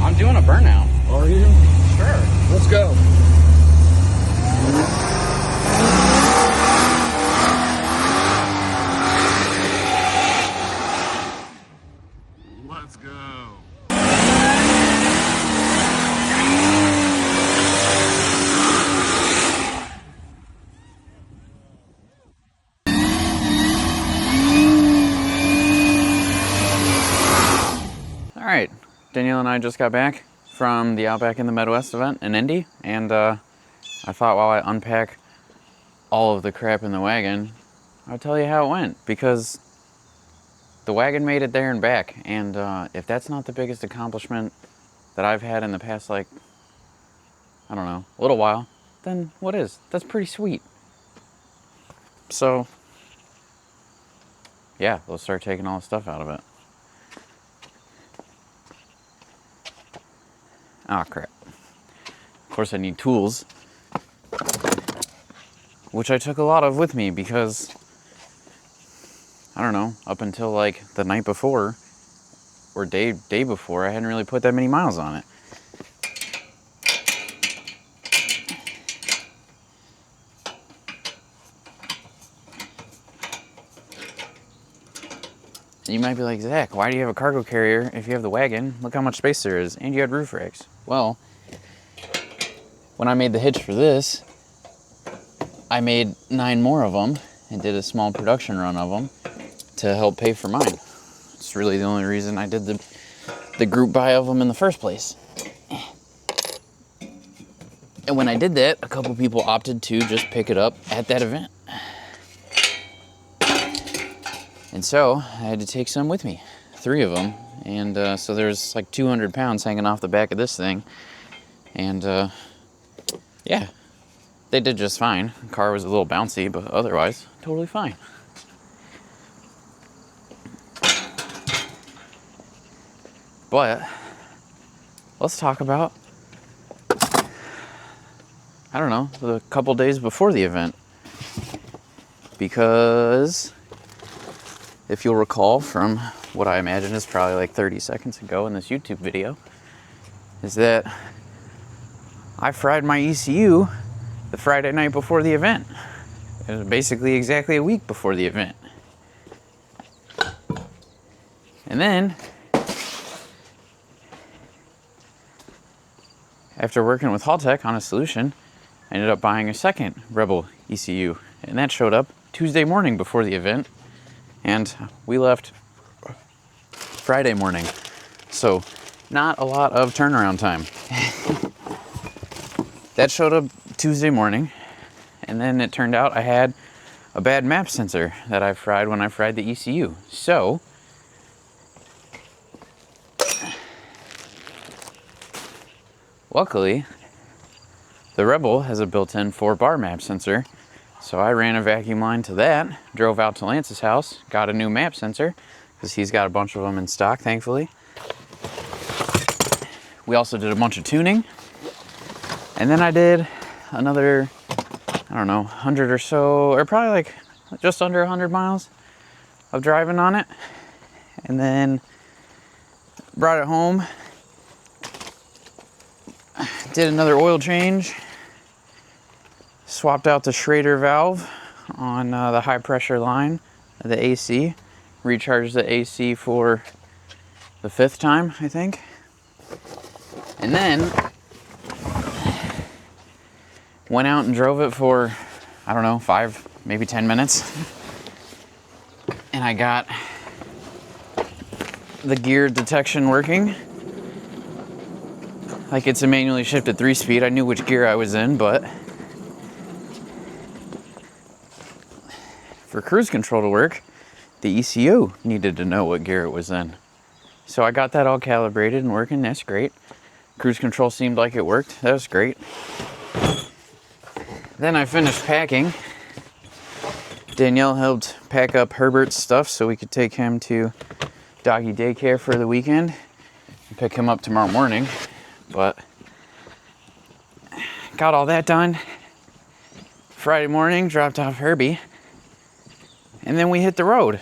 I'm doing a burnout. Are you? Sure. Let's go. Let's go. All right, Danielle and I just got back from the Outback in the Midwest event in Indy, and I thought while I unpack all of the crap in the wagon, I'll tell you how it went, because the wagon made it there and back, and if that's not the biggest accomplishment that I've had in the past, like, I don't know, a little while, then what is? That's pretty sweet. So, yeah, let's start taking all the stuff out of it. Oh, crap. Of course I need tools, which I took a lot of with me because, I don't know, up until like the night before or day before, I hadn't really put that many miles on it. And you might be like, Zach, why do you have a cargo carrier if you have the wagon? Look how much space there is, and you had roof racks. Well, when I made the hitch for this, I made 9 more of them and did a small production run of them to help pay for mine. It's really the only reason I did the group buy of them in the first place. And when I did that, a couple people opted to just pick it up at that event. And so I had to take some with me, 3 of them. And so there's like 200 pounds hanging off the back of this thing. And yeah, they did just fine. The car was a little bouncy, but otherwise, totally fine. But let's talk about, I don't know, the couple days before the event. Because if you'll recall from what I imagine is probably like 30 seconds ago in this YouTube video, is that I fried my ECU the Friday night before the event. It was basically exactly a week before the event. And then, after working with Haltech on a solution, I ended up buying a second Rebel ECU. And that showed up Tuesday morning before the event. And we left Friday morning. So, not a lot of turnaround time. That showed up Tuesday morning. And then it turned out I had a bad map sensor that I fried when I fried the ECU. So, luckily, the Rebel has a built-in 4-bar map sensor. So I ran a vacuum line to that, drove out to Lance's house, got a new map sensor, because he's got a bunch of them in stock, thankfully. We also did a bunch of tuning. And then I did another, I don't know, 100 or so, or probably like just under 100 miles of driving on it. And then brought it home, did another oil change, swapped out the Schrader valve on the high pressure line of the AC, recharged the AC for the 5th time, I think. And then went out and drove it for, I don't know, 5, maybe 10 minutes. And I got the gear detection working. Like it's a manually shifted 3-speed. I knew which gear I was in, but for cruise control to work, the ECU needed to know what gear it was in. So I got that all calibrated and working. That's great. Cruise control seemed like it worked. That was great. Then I finished packing. Danielle helped pack up Herbert's stuff so we could take him to doggy daycare for the weekend and pick him up tomorrow morning. But got all that done. Friday morning, dropped off Herbie. And then we hit the road.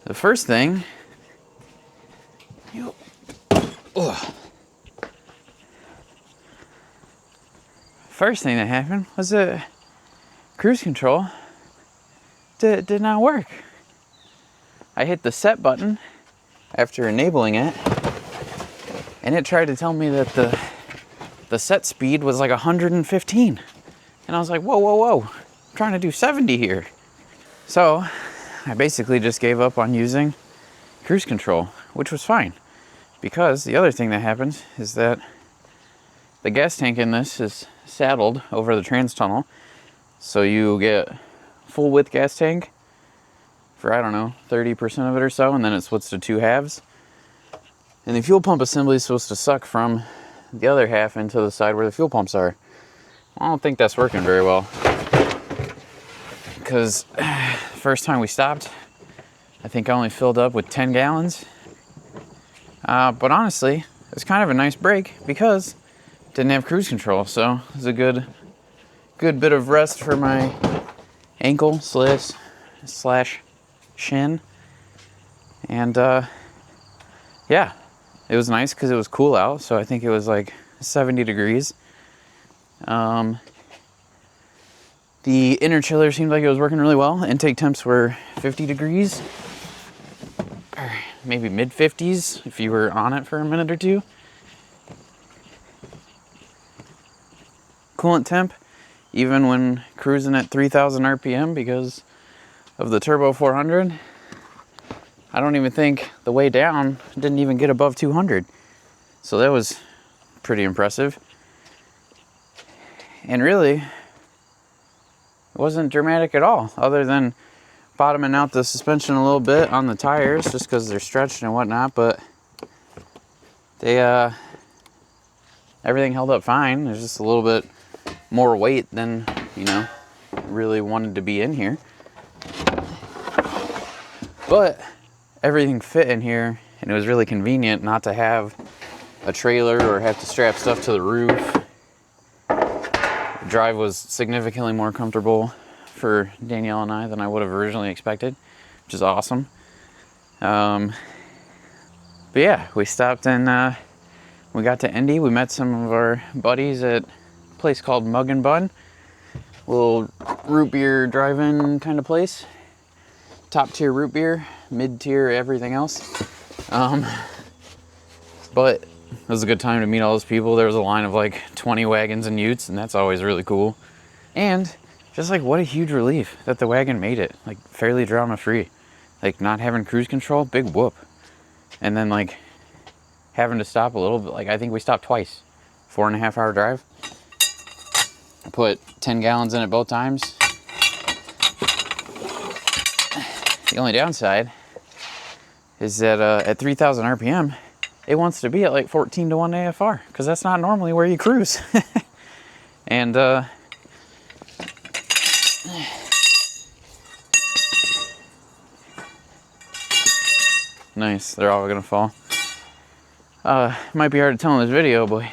The first thing Ugh. First thing that happened was that cruise control did not work. I hit the set button after enabling it, and it tried to tell me that the set speed was like 115. And I was like, whoa, whoa, whoa, I'm trying to do 70 here. So I basically just gave up on using cruise control, which was fine. Because the other thing that happens is that the gas tank in this is saddled over the trans tunnel. So you get full width gas tank for, I don't know, 30% of it or so, and then it splits to 2 halves. And the fuel pump assembly is supposed to suck from the other half into the side where the fuel pumps are. I don't think that's working very well. Because first time we stopped, I think I only filled up with 10 gallons. But honestly, it's kind of a nice break because it didn't have cruise control. So it was a good bit of rest for my ankle slash shin. And yeah, it was nice because it was cool out. So I think it was like 70 degrees. The inner chiller seemed like it was working really well. Intake temps were 50 degrees, or maybe mid 50s if you were on it for a minute or two. Coolant temp, even when cruising at 3,000 RPM because of the Turbo 400, I don't even think the way down didn't even get above 200. So that was pretty impressive. And really, it wasn't dramatic at all, other than bottoming out the suspension a little bit on the tires just because they're stretched and whatnot, but they everything held up fine. There's just a little bit more weight than, you know, really wanted to be in here. But everything fit in here, and it was really convenient not to have a trailer or have to strap stuff to the roof. The drive was significantly more comfortable for Danielle and I than I would have originally expected, which is awesome. But yeah, we stopped and we got to Indy. We met some of our buddies at a place called Mug and Bun, a little root beer drive-in kind of place. Top tier root beer, mid tier everything else. But it was a good time to meet all those people. There was a line of like 20 wagons and utes, and that's always really cool. And just like, what a huge relief that the wagon made it, like fairly drama free. Like not having cruise control, big whoop. And then like having to stop a little bit, like I think we stopped twice, 4.5 hour drive. I put 10 gallons in it both times. The only downside is that at 3,000 RPM, it wants to be at like 14 to 1 AFR, because that's not normally where you cruise. And nice, they're all gonna fall. Might be hard to tell in this video, but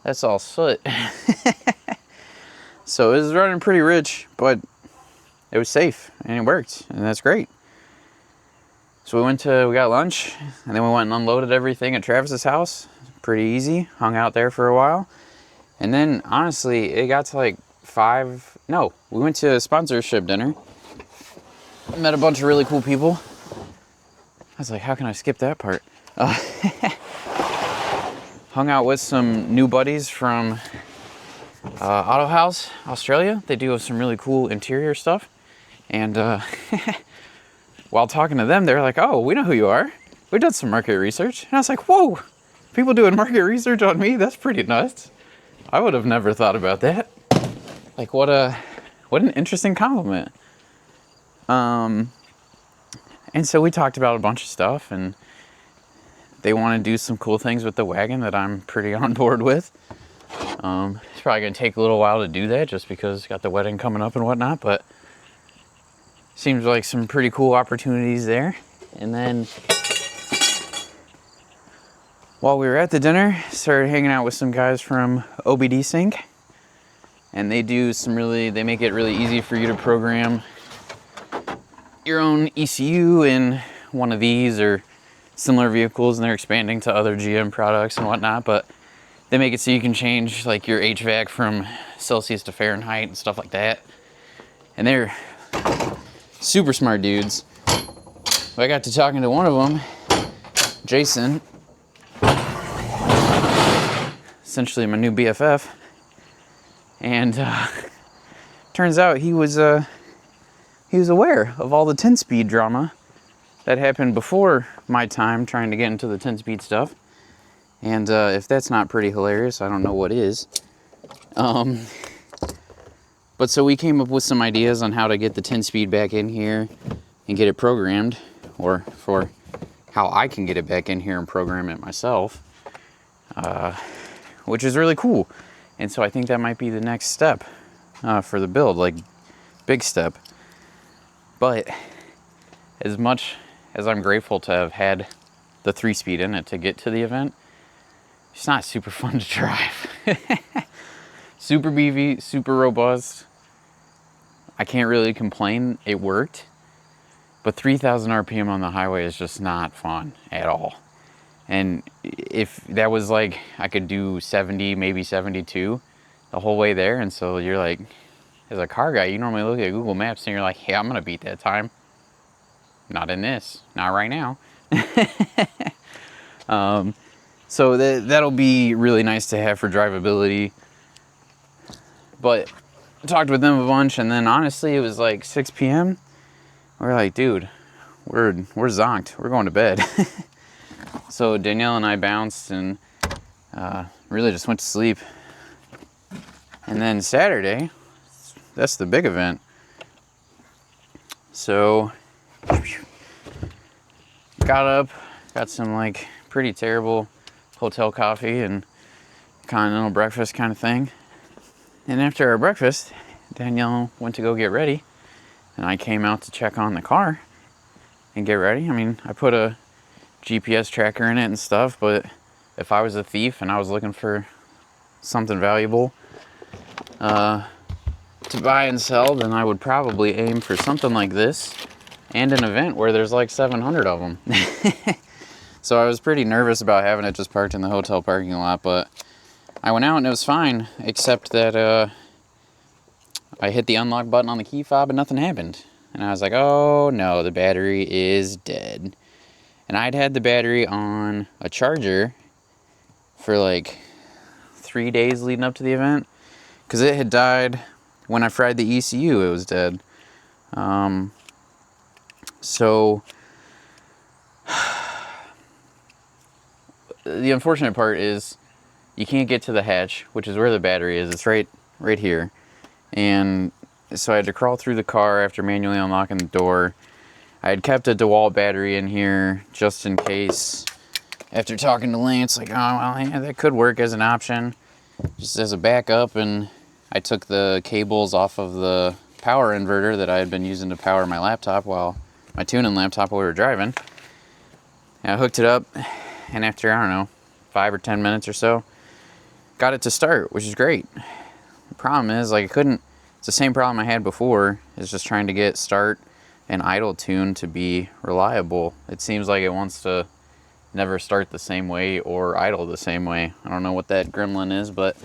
that's all soot. So it was running pretty rich, but it was safe and it worked, and that's great. So we got lunch, and then we went and unloaded everything at Travis's house. Pretty easy, hung out there for a while. And then honestly, it got to like we went to a sponsorship dinner. Met a bunch of really cool people. I was like, how can I skip that part? Hung out with some new buddies from Auto House, Australia. They do some really cool interior stuff. And while talking to them, they're like, oh, we know who you are. We've done some market research. And I was like, whoa, people doing market research on me? That's pretty nuts. I would have never thought about that. Like, what an interesting compliment. And so we talked about a bunch of stuff, and they want to do some cool things with the wagon that I'm pretty on board with. It's probably going to take a little while to do that just because got the wedding coming up and whatnot, but seems like some pretty cool opportunities there. And then while we were at the dinner, started hanging out with some guys from OBD Sync, and they make it really easy for you to program your own ECU in one of these or similar vehicles, and they're expanding to other GM products and whatnot, but they make it so you can change like your HVAC from Celsius to Fahrenheit and stuff like that. And they're super smart dudes. I got to talking to one of them, Jason, essentially my new BFF, and turns out he was aware of all the 10-speed drama that happened before my time trying to get into the 10-speed stuff. And if that's not pretty hilarious, I don't know what is. But so we came up with some ideas on how to get the 10-speed back in here and get it programmed, or for how I can get it back in here and program it myself, which is really cool. And so I think that might be the next step for the build, like big step. But as much as I'm grateful to have had the 3-speed in it to get to the event, it's not super fun to drive. Super beefy, super robust. I can't really complain, it worked. But 3,000 RPM on the highway is just not fun at all. And if that was like, I could do 70, maybe 72 the whole way there. And so you're like, as a car guy, you normally look at Google Maps and you're like, hey, I'm gonna beat that time. Not in this, not right now. So that'll be really nice to have for drivability. But I talked with them a bunch, and then honestly, it was like 6 p.m. We're like, dude, we're zonked. We're going to bed. So Danielle and I bounced and really just went to sleep. And then Saturday, that's the big event. So got up, got some like pretty terrible hotel coffee and continental breakfast kind of thing. And after our breakfast, Danielle went to go get ready, and I came out to check on the car and get ready. I mean, I put a GPS tracker in it and stuff, but if I was a thief and I was looking for something valuable to buy and sell, then I would probably aim for something like this and an event where there's like 700 of them. So I was pretty nervous about having it just parked in the hotel parking lot, but I went out and it was fine, except that I hit the unlock button on the key fob and nothing happened. And I was like, oh no, the battery is dead. And I'd had the battery on a charger for like 3 days leading up to the event, because it had died when I fried the ECU, it was dead. So the unfortunate part is you can't get to the hatch, which is where the battery is. It's right here. And so I had to crawl through the car after manually unlocking the door. I had kept a DeWalt battery in here just in case. After talking to Lance, like, oh, well, yeah, that could work as an option, just as a backup. And I took the cables off of the power inverter that I had been using to power my laptop, my tuning laptop while we were driving. And I hooked it up, and after, I don't know, 5 or 10 minutes or so, got it to start, which is great. The problem is, like, it's the same problem I had before, is just trying to get start and idle tune to be reliable. It seems like it wants to never start the same way or idle the same way. I don't know what that gremlin is, but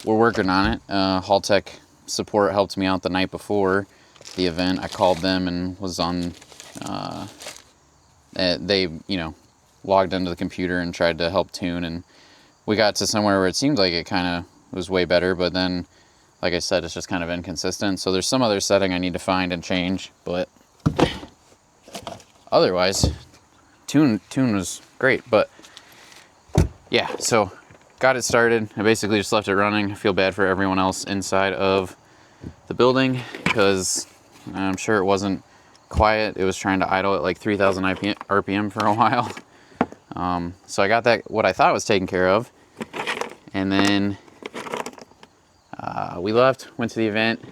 we're working on it. Haltech support helped me out the night before the event. I called them and was on, they, logged into the computer and tried to help tune, and we got to somewhere where it seemed like it kind of was way better, but then, like I said, it's just kind of inconsistent. So there's some other setting I need to find and change, but otherwise, tune was great. But yeah, so got it started. I basically just left it running. I feel bad for everyone else inside of the building because I'm sure it wasn't quiet. It was trying to idle at like 3,000 RPM for a while. So I got that, what I thought was taken care of. And then we left, went to the event.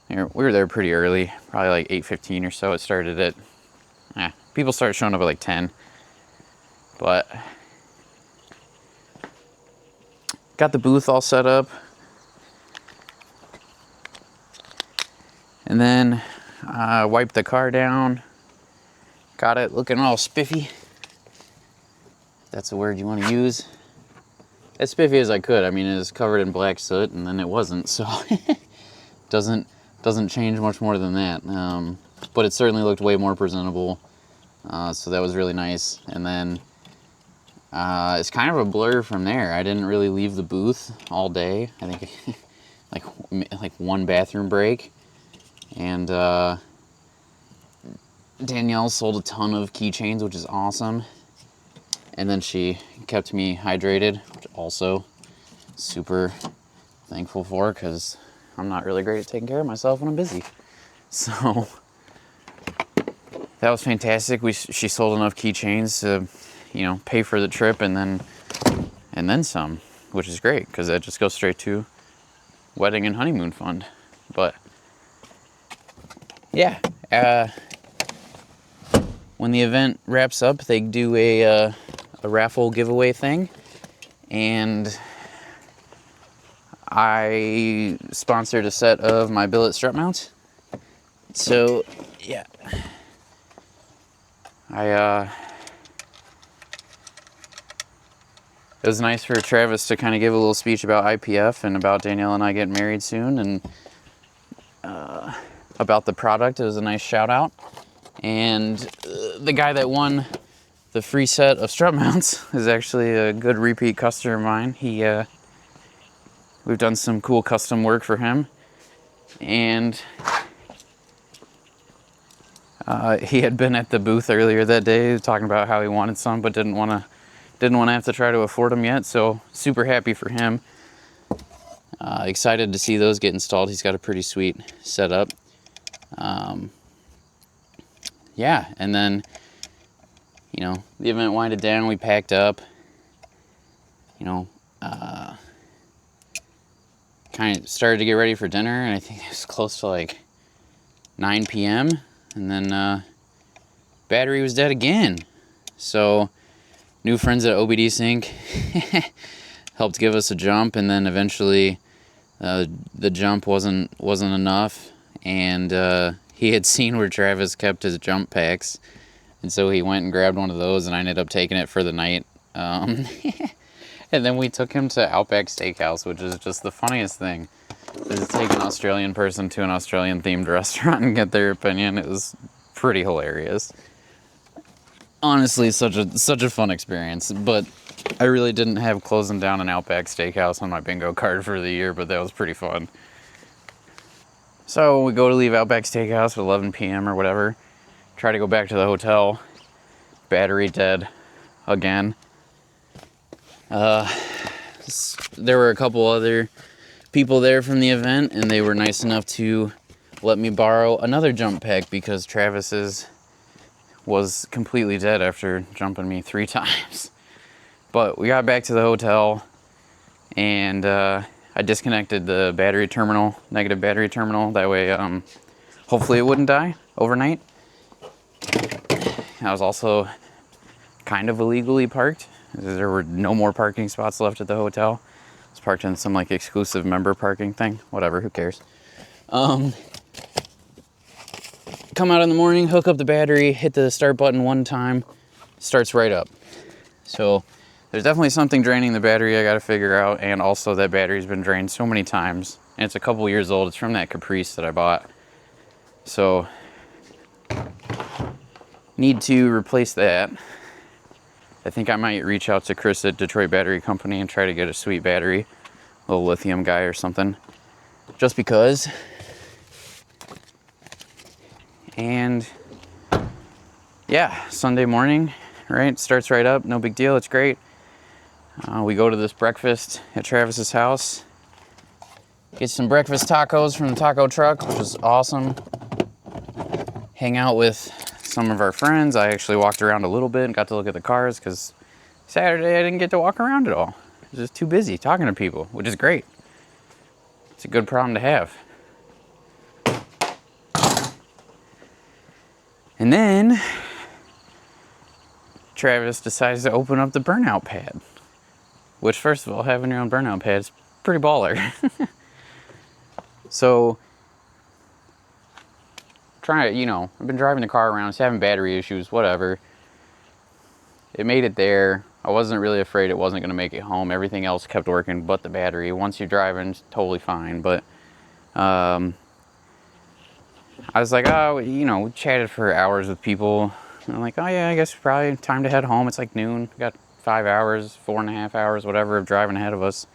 We were there pretty early, probably like 8:15 or so. It started at, people started showing up at like 10. But got the booth all set up. And then wiped the car down. Got it looking all spiffy. that's the word you want to use, as spiffy as I could. I mean, it was covered in black soot, and then it wasn't, so doesn't change much more than that. But it certainly looked way more presentable, so that was really nice. And then it's kind of a blur from there. I didn't really leave the booth all day. I think like one bathroom break, and Danielle sold a ton of keychains, which is awesome. And then she kept me hydrated, which also super thankful for, because I'm not really great at taking care of myself when I'm busy. So that was fantastic. She sold enough keychains to, you know, pay for the trip and then some, which is great because that just goes straight to wedding and honeymoon fund. But yeah, when the event wraps up, they do a raffle giveaway thing, and I sponsored a set of my billet strut mounts. So yeah, it was nice for Travis to kind of give a little speech about IPF and about Danielle and I getting married soon, and about the product. It was a nice shout out. And the guy that won the free set of strut mounts is actually a good repeat customer of mine. We've done some cool custom work for him, and he had been at the booth earlier that day talking about how he wanted some but didn't want to have to try to afford them yet. So super happy for him. Excited to see those get installed. He's got a pretty sweet setup. Yeah, and then, you know, the event winded down. We packed up, you know, kind of started to get ready for dinner, and I think it was close to like 9 p.m. And then battery was dead again. So new friends at OBD Sync helped give us a jump, and then eventually the jump wasn't enough, and he had seen where Travis kept his jump packs, and so he went and grabbed one of those, and I ended up taking it for the night. And then we took him to Outback Steakhouse, which is just the funniest thing. Is to take an Australian person to an Australian themed restaurant and get their opinion. It was pretty hilarious. Honestly, such a fun experience. But I really didn't have closing down an Outback Steakhouse on my bingo card for the year, but that was pretty fun. So we go to leave Outback Steakhouse at 11 p.m. or whatever. Try to go back to the hotel. Battery dead again. There were a couple other people there from the event, and they were nice enough to let me borrow another jump pack because Travis's was completely dead after jumping me 3 times. But we got back to the hotel, and I disconnected the battery terminal, negative battery terminal. That way, hopefully it wouldn't die overnight. I was also kind of illegally parked. There were no more parking spots left at the hotel. I was parked in some like exclusive member parking thing. Whatever, who cares? Come out in the morning, hook up the battery, hit the start button one time, starts right up. So there's definitely something draining the battery I gotta figure out, and also that battery's been drained so many times, and it's a couple years old. It's from that Caprice that I bought. So need to replace that. I think I might reach out to Chris at Detroit Battery Company and try to get a sweet battery, a little lithium guy or something, just because. And yeah, Sunday morning, right? Starts right up, no big deal, it's great. We go to this breakfast at Travis's house, get some breakfast tacos from the taco truck, which was awesome. Hang out with some of our friends. I actually walked around a little bit and got to look at the cars because Saturday I didn't get to walk around at all. I was just too busy talking to people, which is great. It's a good problem to have. And then Travis decides to open up the Burnout pad, which, first of all, having your own Burnout pad is pretty baller. So I've been driving the car around, it's having battery issues, whatever. It made it there, I wasn't really afraid it wasn't going to make it home. Everything else kept working but the battery. Once you're driving, it's totally fine. But I was like, oh, you know, we chatted for hours with people. And I'm like, oh yeah, I guess probably time to head home. It's like noon. We got 5 hours, 4.5 hours, whatever, of driving ahead of us.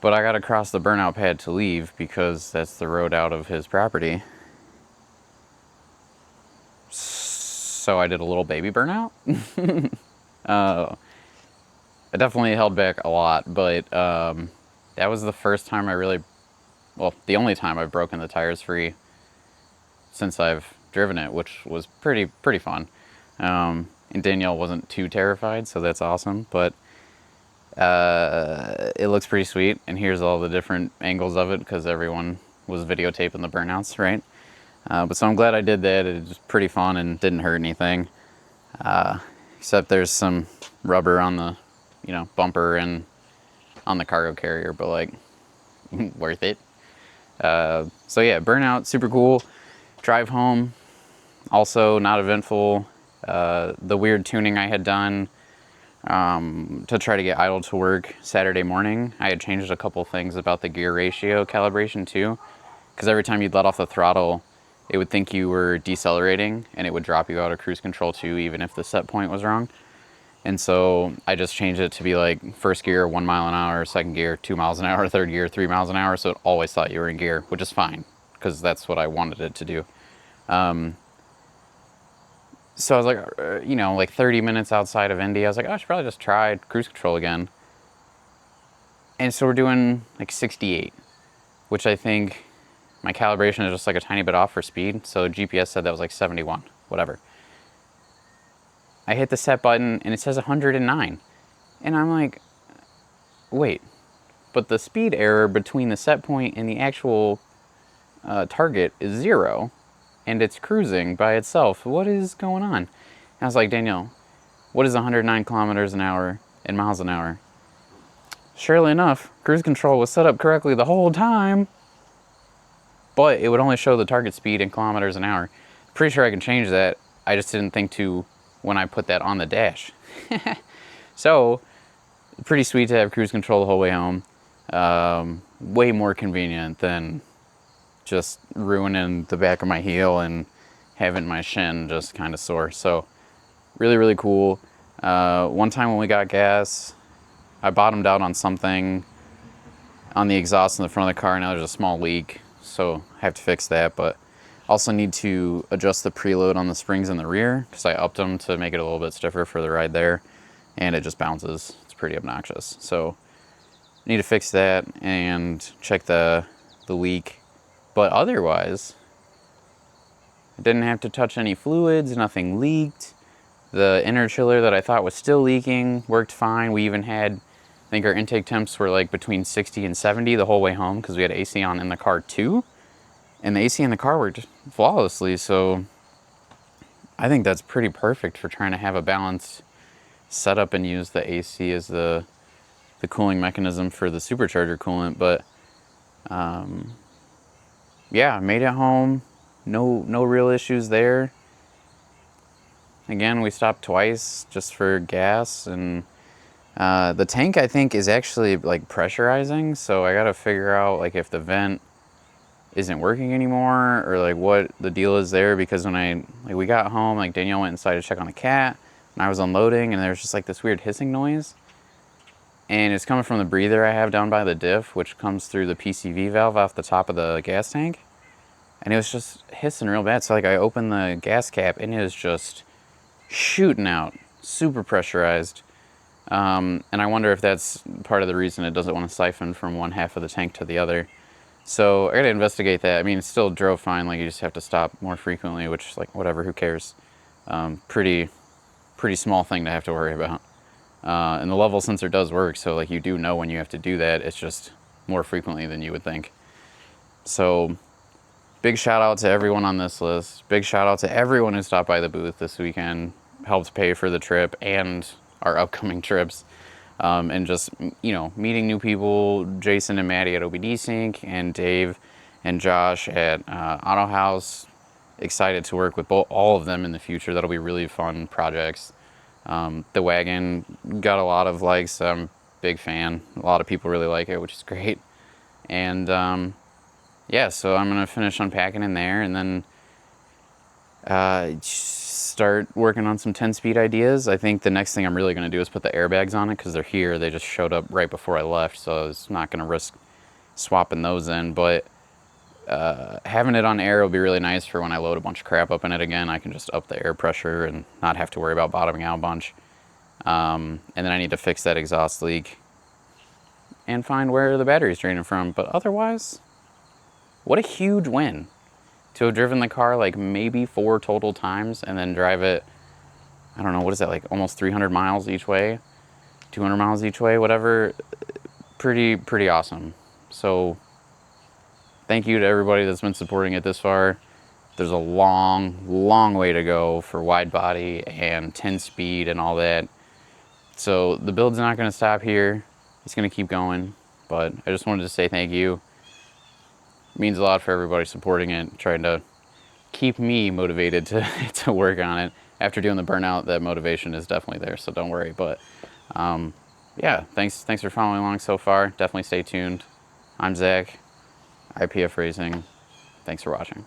But I got to cross the burnout pad to leave because that's the road out of his property. So I did a little baby burnout. It definitely held back a lot, but that was the first time I really, well, the only time I've broken the tires free since I've driven it, which was pretty fun. And Danielle wasn't too terrified, so that's awesome. But it looks pretty sweet, and here's all the different angles of it because everyone was videotaping the burnouts, right? But so I'm glad I did that. It was pretty fun and didn't hurt anything. Except there's some rubber on the, you know, bumper and on the cargo carrier, but like, worth it. So yeah, burnout, super cool. Drive home, also not eventful. The weird tuning I had done to try to get idle to work Saturday morning, I had changed a couple things about the gear ratio calibration too, because every time you'd let off the throttle, it would think you were decelerating and it would drop you out of cruise control too, even if the set point was wrong. And so I just changed it to be like first gear 1 mile an hour, second gear 2 miles an hour, third gear 3 miles an hour, so it always thought you were in gear, which is fine because that's what I wanted it to do. So I was like, you know, like 30 minutes outside of Indy, I was like, oh, I should probably just try cruise control again. And so we're doing like 68, which I think my calibration is just like a tiny bit off for speed. So GPS said that was like 71, whatever. I hit the set button and it says 109. And I'm like, wait, but the speed error between the set point and the actual target is 0. And it's cruising by itself. What is going on? And I was like, Danielle, what is 109 kilometers an hour in miles an hour? Surely enough, cruise control was set up correctly the whole time, but it would only show the target speed in kilometers an hour. Pretty sure I can change that. I just didn't think to when I put that on the dash. So, pretty sweet to have cruise control the whole way home. Way more convenient than just ruining the back of my heel and having my shin just kind of sore. So really cool. One time when we got gas, I bottomed out on something on the exhaust in the front of the car. Now there's a small leak, so I have to fix that, but also need to adjust the preload on the springs in the rear because I upped them to make it a little bit stiffer for the ride there, and it just bounces. It's pretty obnoxious. So need to fix that and check the leak. But otherwise, I didn't have to touch any fluids, nothing leaked. The inner chiller that I thought was still leaking worked fine. We even had, I think our intake temps were like between 60 and 70 the whole way home because we had AC on in the car too. And the AC in the car worked flawlessly, so I think that's pretty perfect for trying to have a balanced setup and use the AC as the cooling mechanism for the supercharger coolant. But yeah, made it home. No real issues there. Again, we stopped twice just for gas, and the tank I think is actually like pressurizing, so I gotta figure out like if the vent isn't working anymore or like what the deal is there, because when we got home, like Danielle went inside to check on the cat and I was unloading and there was just like this weird hissing noise. And it's coming from the breather I have down by the diff, which comes through the PCV valve off the top of the gas tank. And it was just hissing real bad. So like I opened the gas cap and it was just shooting out, super pressurized. And I wonder if that's part of the reason it doesn't want to siphon from one half of the tank to the other. So I gotta investigate that. I mean, it still drove fine. Like you just have to stop more frequently, which like whatever, who cares? Pretty small thing to have to worry about. And the level sensor does work, so like you do know when you have to do that. It's just more frequently than you would think. So big shout out to everyone on this list. Big shout out to everyone who stopped by the booth this weekend, helped pay for the trip and our upcoming trips. And just, you know, meeting new people, Jason and Maddie at OBD Sync, and Dave and Josh at Auto House. Excited to work with all of them in the future. That'll be really fun projects. The Wagon got a lot of likes. I'm a big fan. A lot of people really like it, which is great. And yeah, so I'm gonna finish unpacking in there, and then start working on some 10-speed ideas. I think the next thing I'm really gonna do is put the airbags on it, because they're here. They just showed up right before I left, so I was not gonna risk swapping those in. But having it on air will be really nice for when I load a bunch of crap up in it again. I can just up the air pressure and not have to worry about bottoming out a bunch. And then I need to fix that exhaust leak and find where the battery's draining from. But otherwise, what a huge win to have driven the car like maybe 4 total times and then drive it, I don't know, what is that, like almost 300 miles each way, 200 miles each way, whatever. Pretty awesome. So thank you to everybody that's been supporting it this far. There's a long way to go for wide body and 10 speed and all that. So the build's not going to stop here. It's going to keep going. But I just wanted to say thank you. It means a lot for everybody supporting it, trying to keep me motivated to work on it. After doing the Burnout, that motivation is definitely there, so don't worry. But yeah, thanks for following along so far. Definitely stay tuned. I'm Zach, IPFRacing. Thanks for watching.